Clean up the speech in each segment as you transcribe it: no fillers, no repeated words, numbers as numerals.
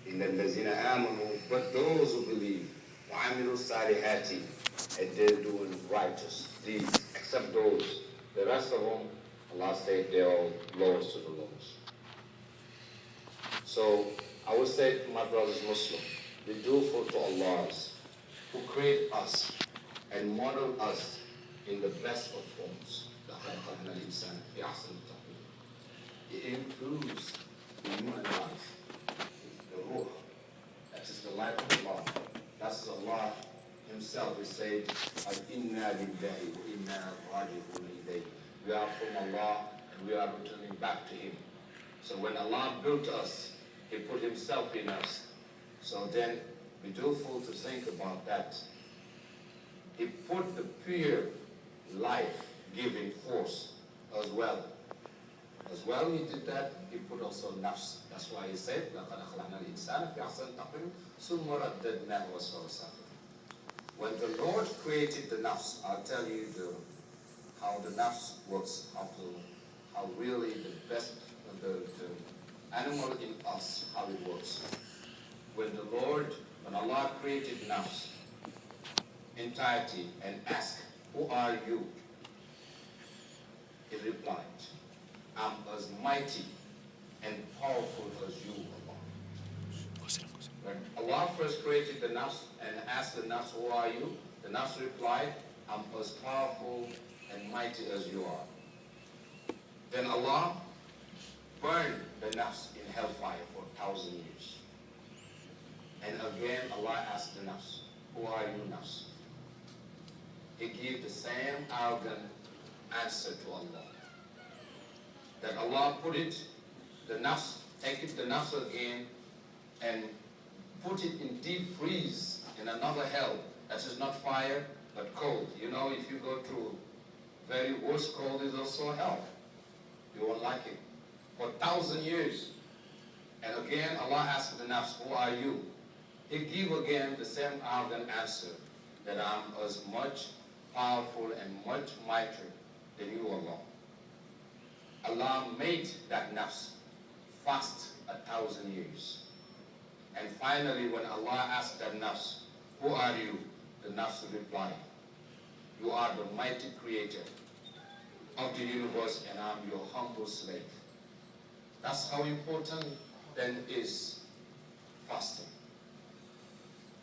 إِنَّ الَّذِينَ آمَنُوا, but those who believe, وَعَمِلُوا الصَّالِحَاتِ, and they're doing righteous deeds, except those. The rest of them, Allah said, they're all lords to the lords. So I would say to my brothers Muslim, be dutiful to Allah, who created us and modeled us in the best of forms. It includes the human life, the ruh, that is the life of Allah. That's Allah Himself. He said, "Inna lillahi wa inna raji'un ilayhi." We are from Allah and we are returning back to Him. So when Allah built us, He put Himself in us. So then be dutiful to think about that. He put the pure life-giving force as well. As well He did that, He put also nafs. That's why He said, لَقَدْ خَلَقْنَا الْإِنسَانَ فِي أَحْسَنِ تَقْوِيمٍ ثُمَّ رَدَّدْنَاهُ أَسْفَلَ سَافِلِينَ. When the Lord created the nafs, I'll tell you how the nafs works, how really the best, the animal in us, how it works. When Allah created nafs, entirety, and asked, "Who are you?" He replied, "I'm as mighty and powerful as you, Allah." When Allah first created the nafs and asked the nafs, "Who are you?" the nafs replied, "I'm as powerful and mighty as you are." Then Allah burned the nafs in hellfire for 1,000 years. And again Allah asked the nafs, "Who are you, nafs?" He gave the same arrogant answer to Allah. That Allah put it, the nafs, take it, the nafs again, and put it in deep freeze in another hell. That is not fire, but cold. You know, if you go through very worst cold, is also hell. You won't like it. For 1,000 years. And again, Allah asked the nafs, "Who are you?" He gave again the same arrogant answer, that I'm as much powerful and much mightier than you, Allah. Allah made that nafs fast 1,000 years. And finally, when Allah asked that nafs, "Who are you?" the nafs replied, "You are the mighty creator of the universe and I'm your humble slave." That's how important then is fasting.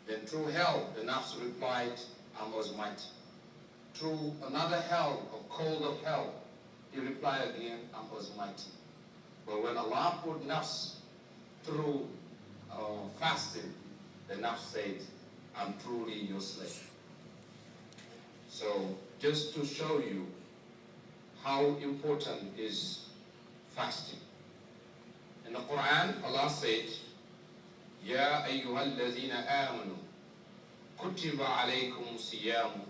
Then through hell, the nafs replied, "I'm as mighty." Through another hell, a cold of hell, he replied again, "I'm as mighty." But when Allah put nafs through fasting, the nafs said, "I'm truly your slave." So just to show you how important is fasting. In the Quran, Allah said, "Ya ayyuhallazina amanu, kutiba alaykum siyamu,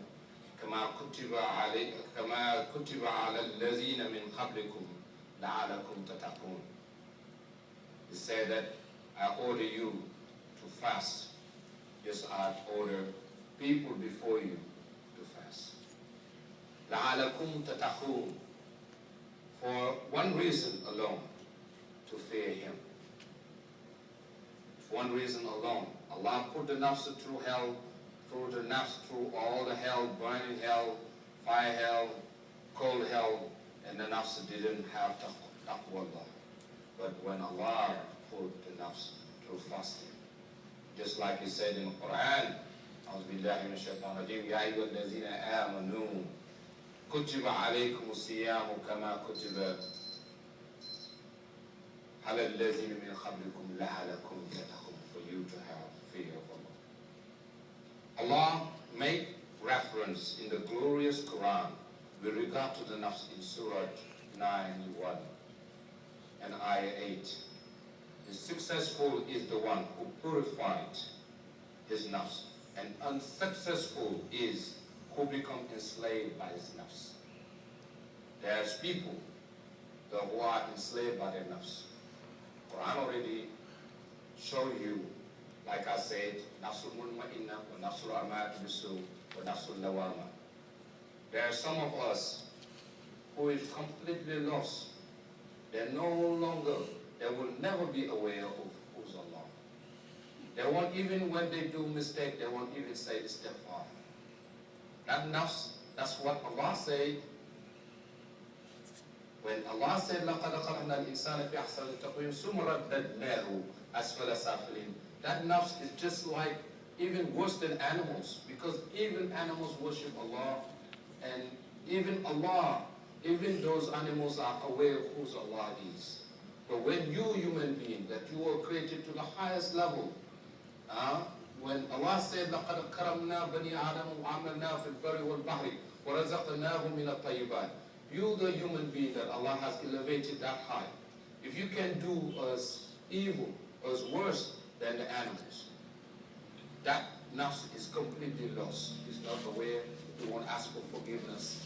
kama kutiba ala allazina min qablikum, la'alakum tattaqun." He said that I order you to fast, just as I order people before you to fast. لَعَلَكُمْ تَتَقُونَ, for one reason alone, to fear Him. For one reason alone. Allah put the nafs through hell, through all the hell, burning hell, fire hell, cold hell, and the nafs didn't have taqwa. But when Allah put the nafs through fasting, just like He said in the Quran, أعوذ بالله من الشيطان الرجيم يا أيها الذين آمنوا كتب عليكم الصيام كما كتب على الذين من قبلكم لعلكم تتقون, for you to have fear of Allah. Allah made reference in the glorious Quran with regard to the nafs in Surah 9:1 and Ayah 8. The successful is the one who purified his nafs, and unsuccessful is who become enslaved by his nafs. There's people who are enslaved by their nafs. Quran already show you, like I said, nafsul mutma'inna wa nafsul amaratu bisu wa nafsul lawama. There are some of us who is completely lost. They will never be aware of who's Allah. They won't even, when they do mistake, they won't even say istighfar. That nafs, that's what Allah said. When Allah said, لَقَدْ خَلَقْنَا الْإِنسَانَ فِي أَحْسَنِ تَقْوِيمٍ ثُمَّ رَدَّدْنَاهُ أَسْفَلَ سَافِلِينَ. That nafs is just like, even worse than animals, because even animals worship Allah, and even Allah, even those animals are aware of whose Allah is. But when you, human being, that you were created to the highest level, when Allah said, لَقَدْ كَرَمْنَا بَنِي آدَمَ وَعَمَلْنَا فِي الْبَرِّ وَالْبَحْرِ وَرَزَقْنَاهُمْ مِنَ الطَّيِّبَاتِ. You, the human being that Allah has elevated that high, if you can do as evil, as worse than the animals, that nafs is completely lost. It's not aware, you won't ask for forgiveness.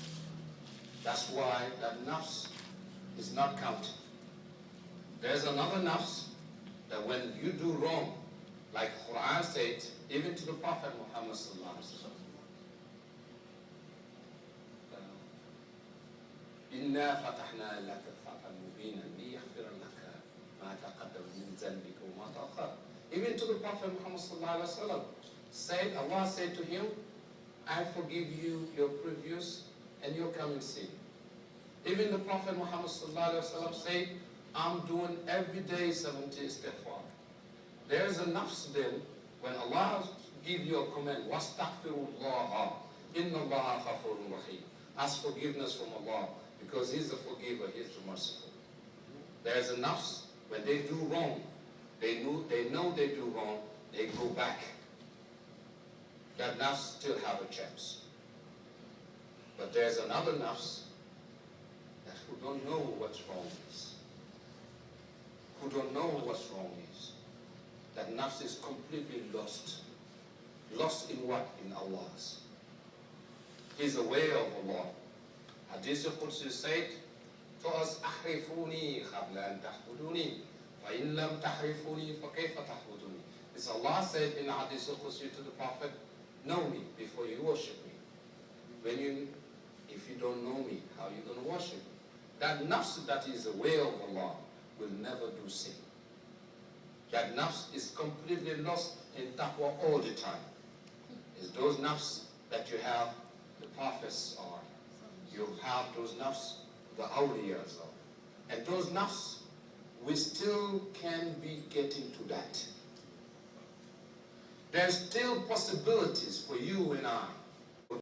That's why that nafs is not counted. There's another nafs that when you do wrong, like Quran said, even to the Prophet Muhammad sallallahu alaihi wasallam, إِنَّا فَتَحْنَا لَكَ فَتْحًا مُبِينًا لِيَغْفِرَ لَكَ مَا تَقَدَّمَ مِنْ ذَنبِكَ وَمَا تَأَخَّرَ. Even to the Prophet Muhammad sallallahu alaihi wasallam, said, Allah said to him, I forgive you your previous and your coming sin. Even the Prophet Muhammad sallallahu alaihi wasallam said, I'm doing every day 70 istighfar. There is a nafs then, when Allah gives you a command, وَاسْتَغْفِرُوا إِنَّ اللَّهَ غَفُورٌ رَحِيمٌ. Ask forgiveness from Allah, because He's the forgiver, He's the merciful. There is a nafs, when they do wrong, they know they do wrong, they go back. That nafs still have a chance. But there's another nafs that who don't know what's wrong is. Who don't know what's wrong is. That nafs is completely lost. Lost in what? In Allah's. He's aware of Allah. Hadith al-Qudsi said to us, أَحْرِفُونِي قَبْلَ أَن تَحْبُدُونِي فَإِن لَمْ تَحْرِفُونِي فَكَيْفَ تَحْبُدُونِي. This Allah said in Hadith al-Qudsi to the Prophet, know me before you worship me. If you don't know me, how are you going to worship me? That nafs that is aware of Allah will never do sin. That nafs is completely lost in taqwa all the time. It's those nafs that you have, the prophets are. You have those nafs, the awliyas are. And those nafs, we still can be getting to that. There's still possibilities for you and I